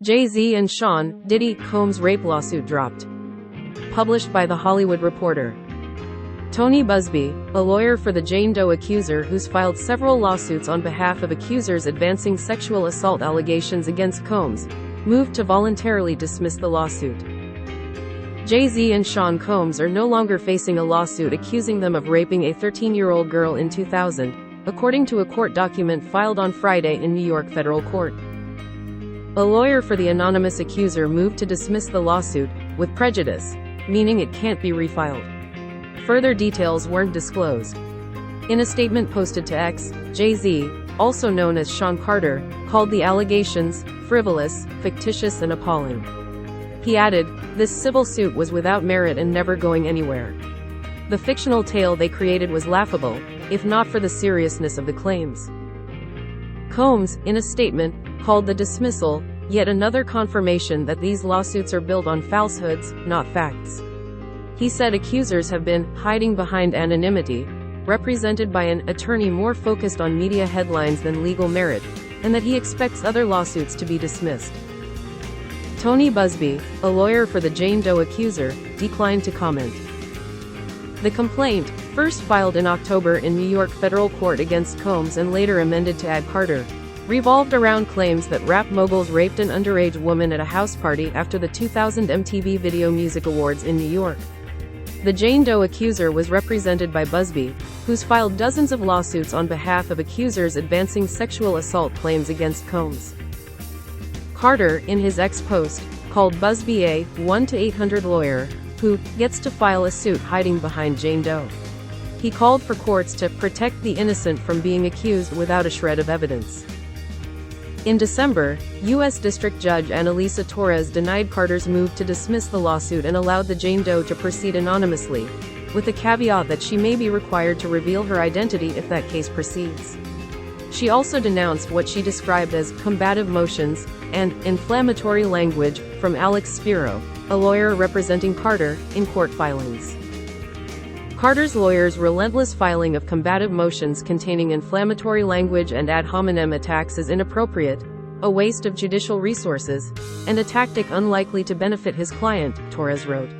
Jay-Z and Sean Diddy Combs rape lawsuit dropped. Published by The Hollywood Reporter. Tony Busby, a lawyer for the Jane Doe accuser who's filed several lawsuits on behalf of accusers advancing sexual assault allegations against Combs, moved to voluntarily dismiss the lawsuit. Jay-Z and Sean Combs are no longer facing a lawsuit accusing them of raping a 13-year-old girl in 2000, according to a court document filed on Friday in New York federal court. A lawyer for the anonymous accuser moved to dismiss the lawsuit, with prejudice, meaning it can't be refiled. Further details weren't disclosed. In a statement posted to X, Jay-Z, also known as Sean Carter, called the allegations frivolous, fictitious and appalling. He added, "This civil suit was without merit and never going anywhere. The fictional tale they created was laughable, if not for the seriousness of the claims." Combs, in a statement, called the dismissal yet another confirmation that these lawsuits are built on falsehoods, not facts. He said accusers have been hiding behind anonymity, represented by an attorney more focused on media headlines than legal merit, and that he expects other lawsuits to be dismissed. Tony Busby, a lawyer for the Jane Doe accuser, declined to comment. The complaint, first filed in October in New York federal court against Combs and later amended to add Carter, revolved around claims that rap moguls raped an underage woman at a house party after the 2000 MTV Video Music Awards in New York. The Jane Doe accuser was represented by Busby, who's filed dozens of lawsuits on behalf of accusers advancing sexual assault claims against Combs. Carter, in his X post, called Busby a 1-800 lawyer, who gets to file a suit hiding behind Jane Doe. He called for courts to protect the innocent from being accused without a shred of evidence. In December, U.S. District Judge Annalisa Torres denied Carter's move to dismiss the lawsuit and allowed the Jane Doe to proceed anonymously, with the caveat that she may be required to reveal her identity if that case proceeds. She also denounced what she described as combative motions and inflammatory language from Alex Spiro, a lawyer representing Carter, in court filings. Carter's lawyers' relentless filing of combative motions containing inflammatory language and ad hominem attacks is inappropriate, a waste of judicial resources, and a tactic unlikely to benefit his client, Torres wrote.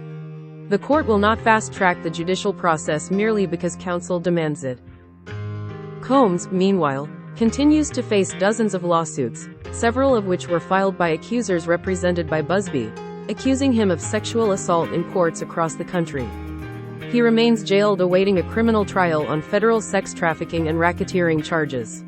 The court will not fast-track the judicial process merely because counsel demands it. Combs, meanwhile, continues to face dozens of lawsuits, several of which were filed by accusers represented by Busby, accusing him of sexual assault in courts across the country. He remains jailed awaiting a criminal trial on federal sex trafficking and racketeering charges.